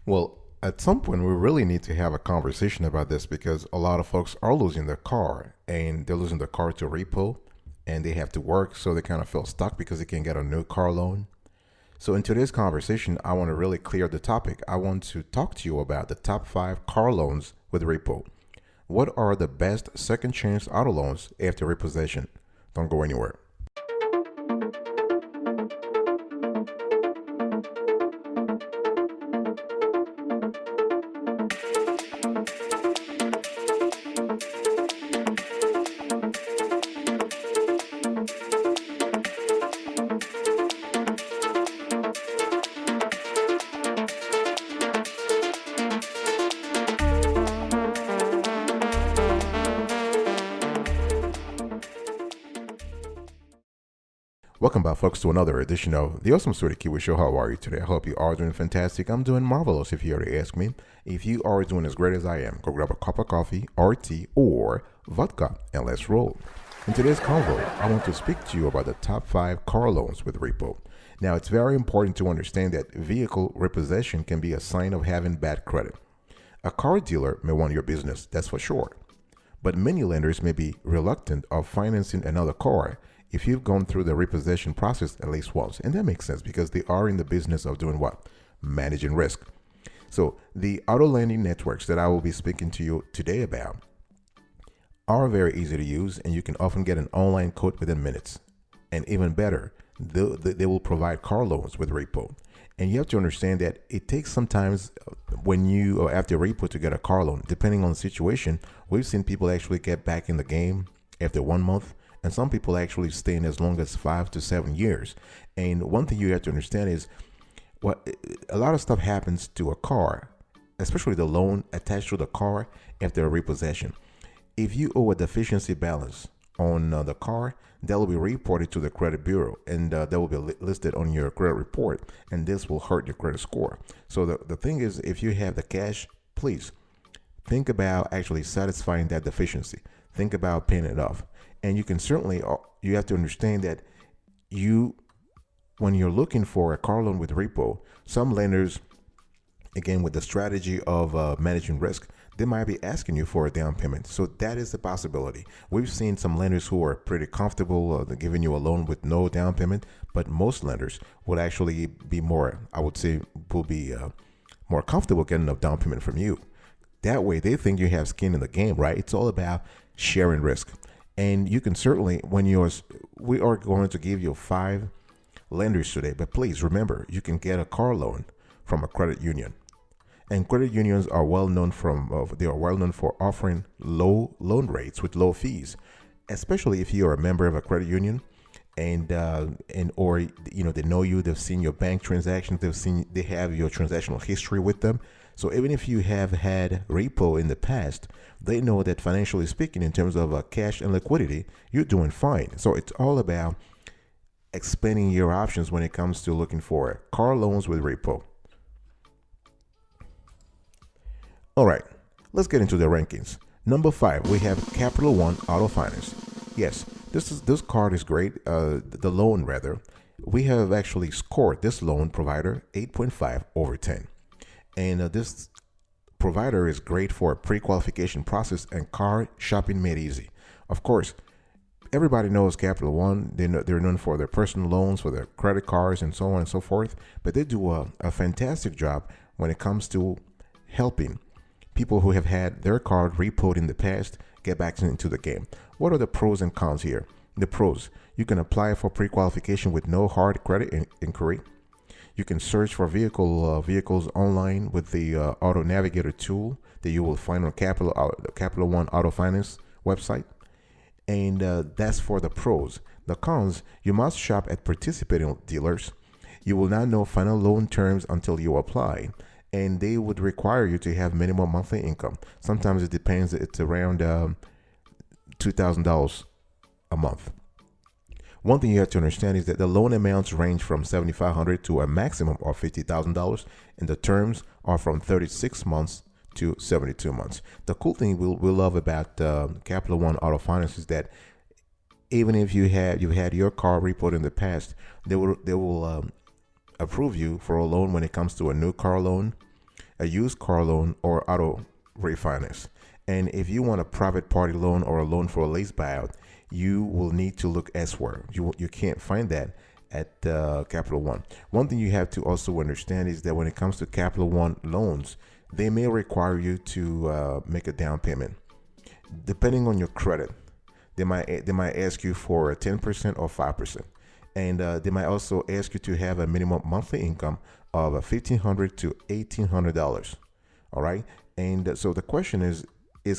Well, at some point, we really need to have a conversation about this because a lot of folks are losing their car and they're losing their car to repo and they have to work, so they kind of feel stuck because they can't get a new car loan. So, in today's conversation, I want to really clear the topic. I want to talk to you about the top five car loans with repo. What are the best second chance auto loans after repossession? Don't go anywhere. Welcome back, folks, to another edition of the Awesome Sweetie Kiwi Show. How are you today? I hope you are doing fantastic. I'm doing marvelous, if you were to ask me. If you are doing as great as I am, go grab a cup of coffee, or tea, or vodka, and let's roll. In today's convo, I want to speak to you about the top five car loans with repo. Now, it's very important to understand that vehicle repossession can be a sign of having bad credit. A car dealer may want your business, that's for sure. But many lenders may be reluctant of financing another car if you've gone through the repossession process at least once. And that makes sense because they are in the business of doing what? Managing risk. So the auto lending networks that I will be speaking to you today about are very easy to use, and you can often get an online quote within minutes. And even better, they will provide car loans with repo. And you have to understand that it takes sometimes when you or after repo to get a car loan, depending on the situation. We've seen people actually get back in the game after 1 month, and some people actually stay in as long as 5 to 7 years. And one thing you have to understand is what a lot of stuff happens to a car, especially the loan attached to the car after a repossession. If you owe a deficiency balance on the car, that will be reported to the credit bureau, and that will be listed on your credit report, and this will hurt your credit score. So the thing is, if you have the cash, please think about actually satisfying that deficiency. Think about paying it off. And you can certainly, you have to understand that when you're looking for a car loan with repo, some lenders, again, with the strategy of managing risk, they might be asking you for a down payment. So that is a possibility. We've seen some lenders who are pretty comfortable giving you a loan with no down payment, but most lenders would actually be more, I would say, will be more comfortable getting a down payment from you. That way, they think you have skin in the game, right? It's all about sharing risk. And you can certainly, we are going to give you 5 lenders today, but please remember, you can get a car loan from a credit union. And credit unions are well known for offering low loan rates with low fees, especially if you are a member of a credit union, and or they know you, they've seen your bank transactions, they have your transactional history with them. So even if you have had repo in the past, they know that financially speaking, in terms of cash and liquidity, you're doing fine. So it's all about explaining your options when it comes to looking for car loans with repo. All right, let's get into the rankings. Number 5, we have Capital One Auto Finance. Yes, this card is great. The loan, rather. We have actually scored this loan provider 8.5 over 10. And this provider is great for a pre-qualification process and car shopping made easy. Of course, everybody knows Capital One. They're known for their personal loans, for their credit cards, and so on and so forth. But they do a fantastic job when it comes to helping people who have had their card repoed in the past get back into the game. What are the pros and cons here? The pros: you can apply for pre-qualification with no hard credit inquiry. You can search for vehicles online with the Auto Navigator tool that you will find on Capital One Auto Finance website. And that's for the pros. The cons: you must shop at participating dealers. You will not know final loan terms until you apply, and they would require you to have minimum monthly income. Sometimes it depends, it's around $2,000 a month. One thing you have to understand is that the loan amounts range from $7,500 to a maximum of $50,000, and the terms are from 36 months to 72 months. The cool thing we love about Capital One Auto Finance is that even if you've had your car repoed in the past, they will approve you for a loan when it comes to a new car loan. a used car loan, or auto refinance. And if you want a private party loan or a loan for a lease buyout, you will need to look elsewhere. You can't find that at Capital One. One thing you have to also understand is that when it comes to Capital One loans, they may require you to make a down payment. Depending on your credit, they might ask you for 10% or 5%, and they might also ask you to have a minimum monthly income of $1,500 to $1,800. All right, and so the question is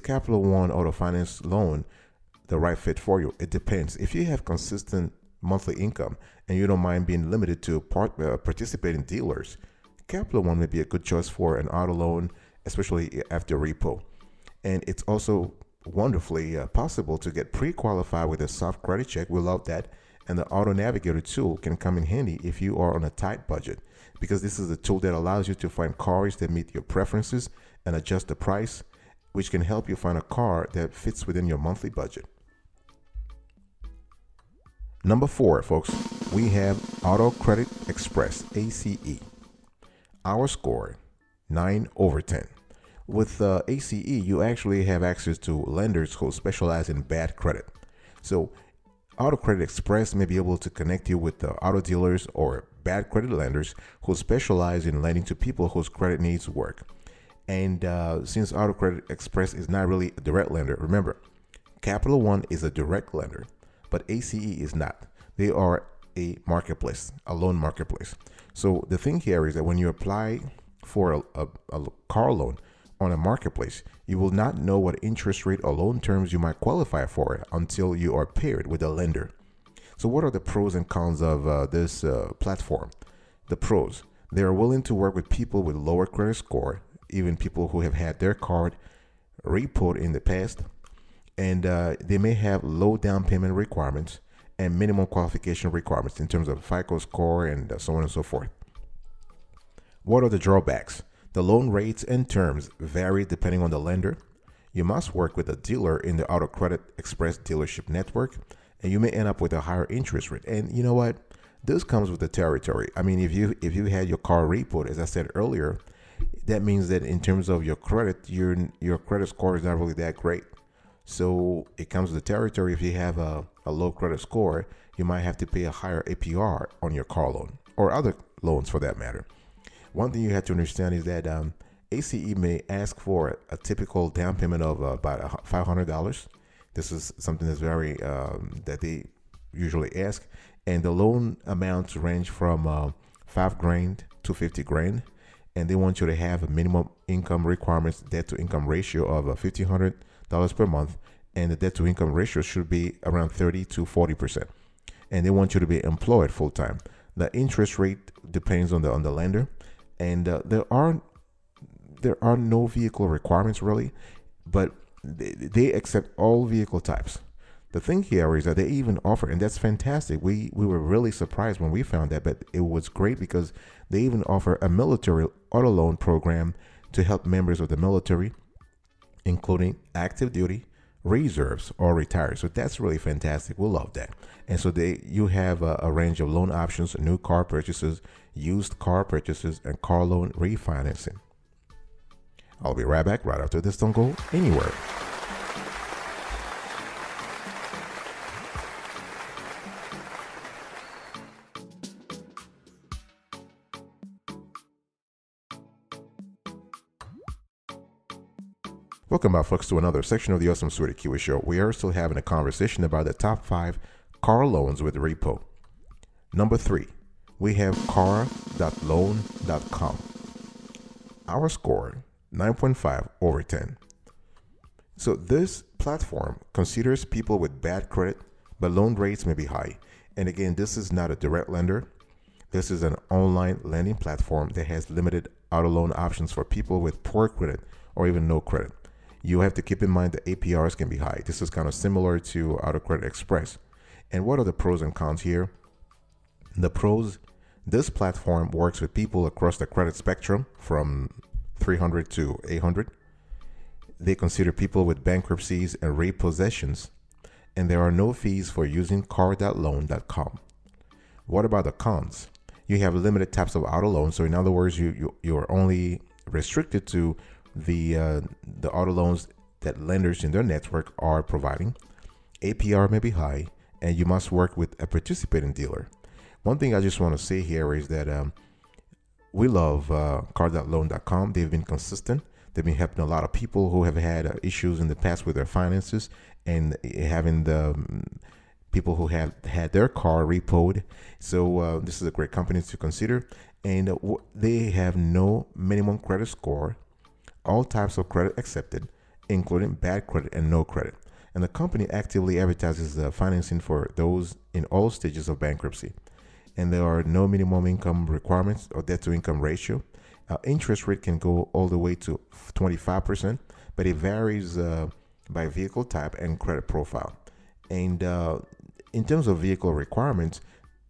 Capital One Auto Finance loan the right fit for you? It depends. If you have consistent monthly income and you don't mind being limited to participating dealers, Capital One may be a good choice for an auto loan, especially after repo. And it's also wonderfully possible to get pre-qualified with a soft credit check. We love that. And the Auto Navigator tool can come in handy if you are on a tight budget, because this is a tool that allows you to find cars that meet your preferences and adjust the price, which can help you find a car that fits within your monthly budget. Number 4, folks, we have Auto Credit Express, ACE. Our score, 9/10. With ACE, you actually have access to lenders who specialize in bad credit. So Auto Credit Express may be able to connect you with the auto dealers or bad credit lenders who specialize in lending to people whose credit needs work. And since Auto Credit Express is not really a direct lender, remember, Capital One is a direct lender, but ACE is not. They are a marketplace, a loan marketplace. So the thing here is that when you apply for a car loan on a marketplace, you will not know what interest rate or loan terms you might qualify for until you are paired with a lender. So what are the pros and cons of this platform? The pros: they are willing to work with people with lower credit score, even people who have had their card repoed in the past, and they may have low down payment requirements and minimum qualification requirements in terms of FICO score and so on and so forth. What are the drawbacks? The loan rates and terms vary depending on the lender. You must work with a dealer in the Auto Credit Express dealership network, and you may end up with a higher interest rate. And you know what? This comes with the territory. I mean, if you had your car repoed, as I said earlier, that means that in terms of your credit, your credit score is not really that great. So it comes with the territory. If you have a low credit score, you might have to pay a higher APR on your car loan or other loans for that matter. One thing you have to understand is that ACE may ask for a typical down payment of about $500. This is something that's very that they usually ask, and the loan amounts range from $5,000 to $50,000, and they want you to have a minimum income requirements debt to income ratio of $1,500 per month, and the debt to income ratio should be around 30 to 40%, and they want you to be employed full time. The interest rate depends on the lender. And there are no vehicle requirements really, but they accept all vehicle types. The thing here is that they even offer, and that's fantastic. We were really surprised when we found that, but it was great because they even offer a military auto loan program to help members of the military, including active duty, reserves, or retired. So that's really fantastic. We love that. And so you have a range of loan options: new car purchases, used car purchases, and car loan refinancing. I'll be right back right after this. Don't go anywhere. Welcome back, folks, to another section of the Awesome Sweetie Kiwi Show. We are still having a conversation about the top 5 car loans with repo. Number 3, we have car.loan.com. Our score, 9.5/10. So this platform considers people with bad credit, but loan rates may be high. And again, this is not a direct lender. This is an online lending platform that has limited auto loan options for people with poor credit or even no credit. You have to keep in mind the APRs can be high. This is kind of similar to Auto Credit Express. And what are the pros and cons here? The pros: this platform works with people across the credit spectrum from 300 to 800. They consider people with bankruptcies and repossessions, and there are no fees for using car.loan.com. What about the cons? You have limited types of auto loans. So in other words, you are only restricted to the auto loans that lenders in their network are providing. APR may be high, and you must work with a participating dealer. One thing I just want to say here is that we love car.loan.com. They've been consistent. They've been helping a lot of people who have had issues in the past with their finances, and having the people who have had their car repoed. So this is a great company to consider. And they have no minimum credit score, all types of credit accepted, including bad credit and no credit. And the company actively advertises the financing for those in all stages of bankruptcy. And there are no minimum income requirements or debt to income ratio. Interest rate can go all the way to 25%, but it varies by vehicle type and credit profile. And in terms of vehicle requirements,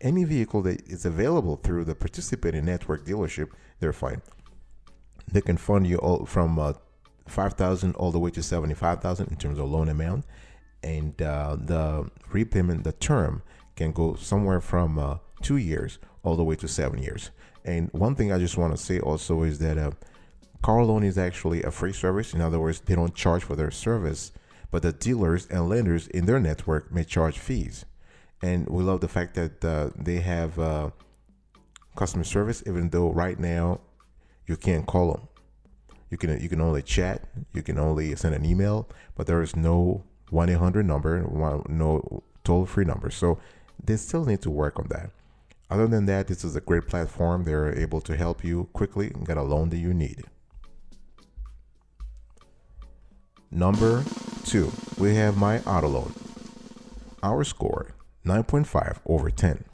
any vehicle that is available through the participating network dealership, they're fine. They can fund you all from $5,000 all the way to $75,000 in terms of loan amount, and the repayment, the term, can go somewhere from 2 years all the way to 7 years. And one thing I just want to say also is that car loan is actually a free service. In other words, they don't charge for their service, but the dealers and lenders in their network may charge fees. And we love the fact that they have customer service, even though right now you can't call them. You can only chat, you can only send an email, but there is no 1-800 number, no toll-free number. So they still need to work on that. Other than that, this is a great platform. They're able to help you quickly and get a loan that you need. Number 2, we have My Auto Loan. Our score, 9.5 over 10.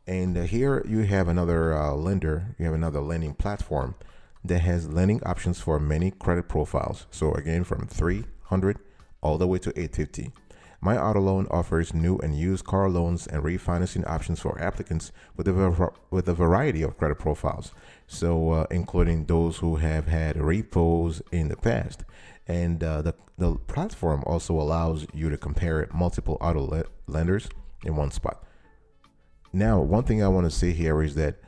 And here you have another lender, you have another lending platform that has lending options for many credit profiles. So again, from 300 all the way to 850. My Auto Loan offers new and used car loans and refinancing options for applicants with a variety of credit profiles. So including those who have had repos in the past. And the platform also allows you to compare multiple auto lenders in one spot. Now, one thing I want to say here is that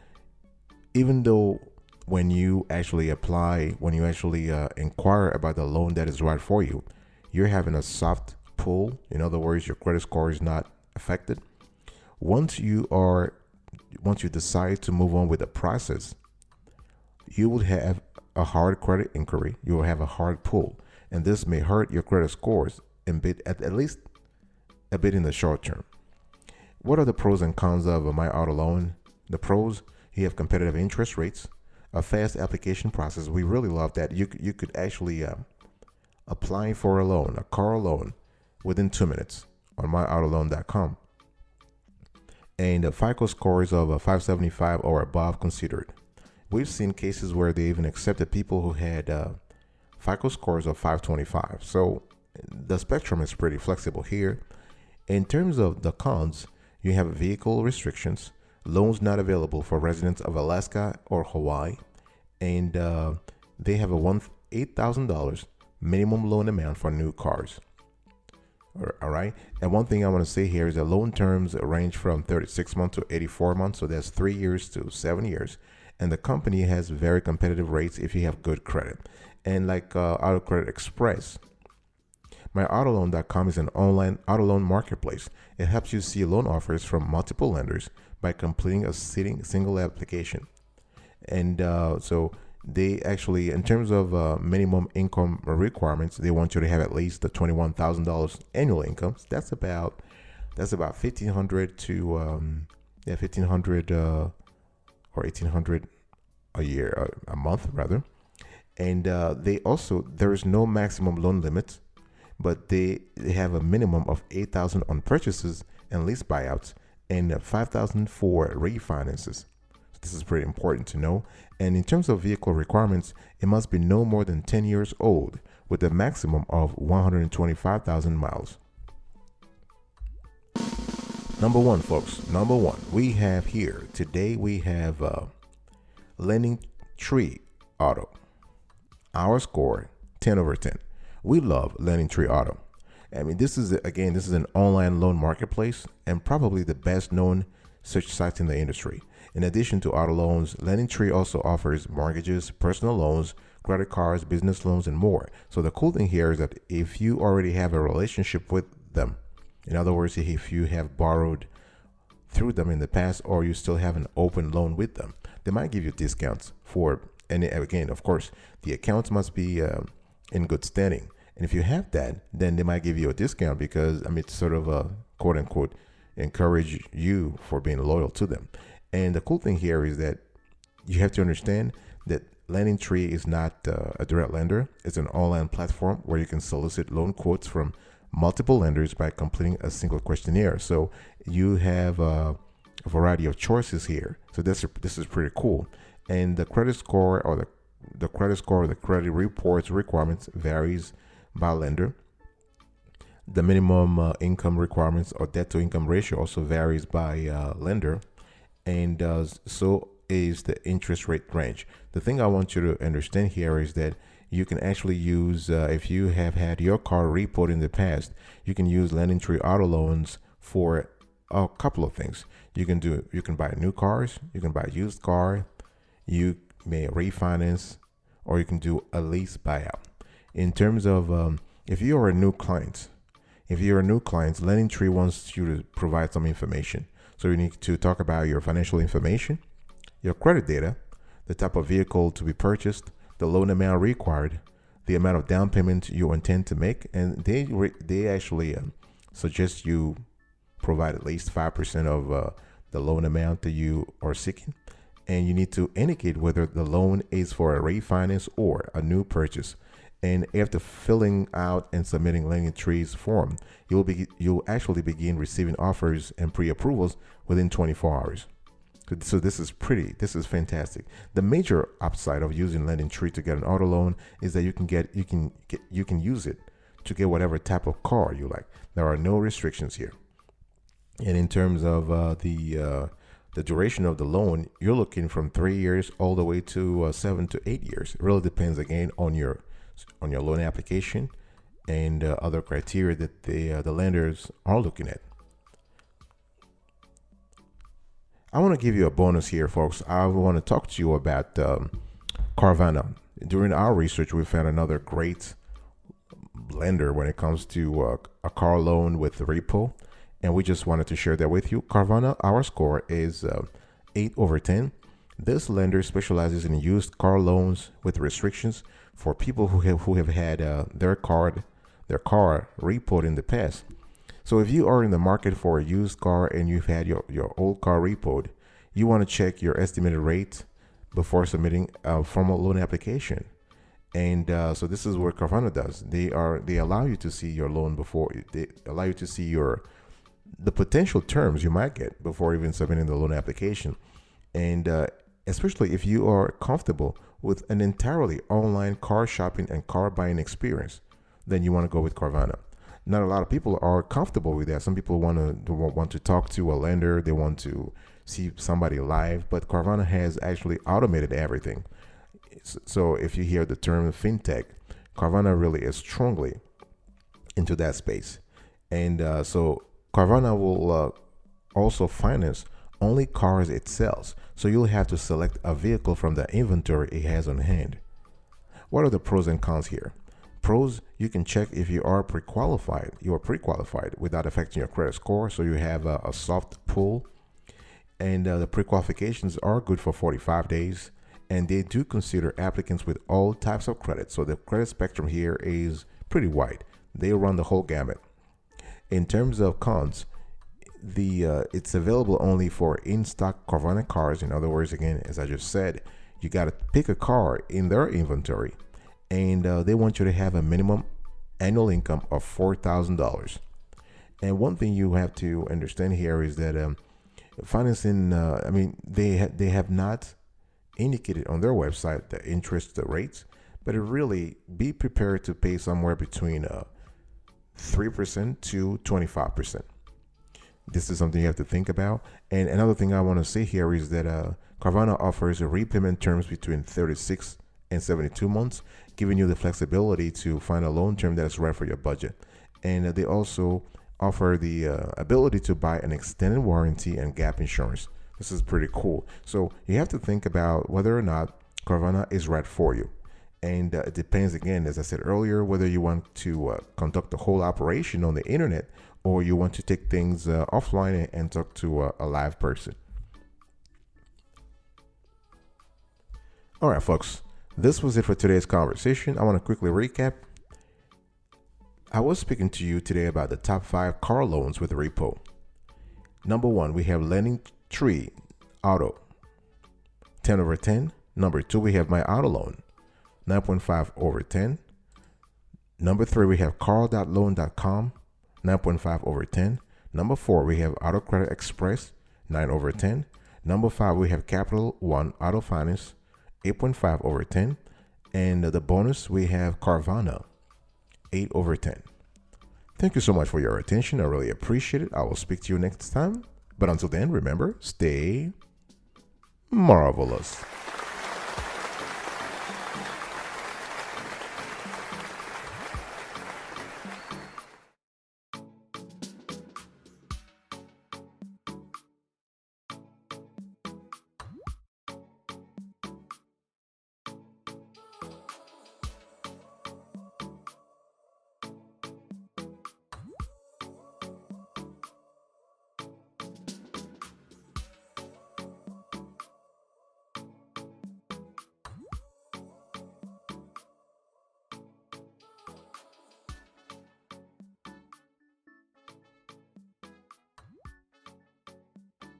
even though when you actually apply, when you actually inquire about the loan that is right for you, you're having a soft pull. In other words, your credit score is not affected. Once you decide to move on with the process, you will have a hard credit inquiry. You will have a hard pull, and this may hurt your credit scores at least a bit in the short term. What are the pros and cons of My Auto Loan? The pros: you have competitive interest rates, a fast application process. We really love that. You could actually apply for a loan, a car loan, within 2 minutes on myautoloan.com. And the FICO scores of 575 or above considered. We've seen cases where they even accepted people who had FICO scores of 525. So the spectrum is pretty flexible here. In terms of the cons, you have vehicle restrictions, loans not available for residents of Alaska or Hawaii, and they have a $8,000 minimum loan amount for new cars. All right. And one thing I want to say here is that loan terms range from 36 months to 84 months. So that's 3 years to 7 years. And the company has very competitive rates if you have good credit. And like Auto Credit Express, myautoloan.com is an online auto loan marketplace. It helps you see loan offers from multiple lenders by completing a single application. And so they actually, in terms of minimum income requirements, they want you to have at least the $21,000 annual income. So that's about $1,500 to $1,500 or $1,800 a year, a month rather. And there is no maximum loan limit, but they have a minimum of $8,000 on purchases and lease buyouts and $5,000 for refinances. This is pretty important to know. And in terms of vehicle requirements, it must be no more than 10 years old with a maximum of 125,000 miles. Number 1, folks. Number 1, we have here today, we have Lending Tree Auto. Our score, 10 over 10. We love Lending Tree Auto. I mean, this is an online loan marketplace and probably the best known search site in the industry. In addition to auto loans, LendingTree also offers mortgages, personal loans, credit cards, business loans, and more. So the cool thing here is that if you already have a relationship with them, in other words, if you have borrowed through them in the past or you still have an open loan with them, they might give you discounts for, and again, of course, the accounts must be in good standing. And if you have that, then they might give you a discount because, it's sort of a quote unquote encourage you for being loyal to them. And the cool thing here is that you have to understand that LendingTree is not a direct lender. It's an online platform where you can solicit loan quotes from multiple lenders by completing a single questionnaire. So you have a variety of choices here. So this is pretty cool. And the credit score or the credit reports requirements varies by lender. The minimum income requirements or debt to income ratio also varies by lender, and so is the interest rate range. The thing I want you to understand here is that you can actually use, if you have had your car repoed in the past, you can use LendingTree auto loans for a couple of things. You can buy new cars, you can buy a used car, you may refinance, or you can do a lease buyout. In terms of if you are a new client, LendingTree wants you to provide some information. So you need to talk about your financial information, your credit data, the type of vehicle to be purchased, the loan amount required, the amount of down payment you intend to make, and they actually suggest you provide at least 5% of the loan amount that you are seeking. And you need to indicate whether the loan is for a refinance or a new purchase. And after filling out and submitting LendingTree's form, you'll actually begin receiving offers and pre-approvals within 24 hours. So this is fantastic. The major upside of using LendingTree to get an auto loan is that you can use it to get whatever type of car you like. There are no restrictions here. And in terms of the duration of the loan, you're looking from 3 years all the way to 7 to 8 years. It really depends again on your loan application and other criteria that the lenders are looking at. I want to give you a bonus here, folks. I want to talk to you about Carvana. During our research, we found another great lender when it comes to a car loan with Repo, and we just wanted to share that with you. Carvana, our score is 8/10. This lender specializes in used car loans with restrictions for people who have had their car repoed in the past. So if you are in the market for a used car and you've had your old car repoed, you want to check your estimated rate before submitting a formal loan application. And so this is what Carvana does. They allow you to see your loan before they allow you to see the potential terms you might get before even submitting the loan application. And especially if you are comfortable with an entirely online car shopping and car buying experience, then you want to go with Carvana. Not a lot of people are comfortable with that. Some people want to talk to a lender. They want to see somebody live, but Carvana has actually automated everything. So if you hear the term fintech, Carvana really is strongly into that space. And so Carvana will also finance only cars it sells. So you'll have to select a vehicle from the inventory it has on hand. What are the pros and cons here? Pros, you can check if you are pre-qualified. You are pre-qualified without affecting your credit score. So you have a soft pull. And the pre-qualifications are good for 45 days. And they do consider applicants with all types of credit. So the credit spectrum here is pretty wide. They run the whole gamut. In terms of cons, it's available only for in-stock Carvana cars. In other words, again, as I just said, you got to pick a car in their inventory, and they want you to have a minimum annual income of $4,000. And one thing you have to understand here is that financing, they have not indicated on their website the interest rates, but it really be prepared to pay somewhere between 3% to 25%. This is something you have to think about. And another thing I want to say here is that Carvana offers a repayment terms between 36 and 72 months, giving you the flexibility to find a loan term that is right for your budget. And they also offer the ability to buy an extended warranty and gap insurance This is pretty cool. So you have to think about whether or not Carvana is right for you. And it depends, again, as I said earlier, whether you want to conduct the whole operation on the internet or you want to take things offline and talk to a live person. All right, folks, this was it for today's conversation. I want to quickly recap. I was speaking to you today about the top 5 car loans with Repo. Number 1, we have Lending Tree Auto, 10 over 10. Number 2, we have My Auto Loan, 9.5 over 10. Number 3, we have Carl.loan.com, 9.5 over 10. Number 4, we have Auto Credit Express, 9 over 10. Number 5, we have Capital One Auto Finance, 8.5 over 10. And the bonus, we have Carvana, 8 over 10. Thank you so much for your attention. I really appreciate it. I will speak to you next time. But until then, remember, stay marvelous.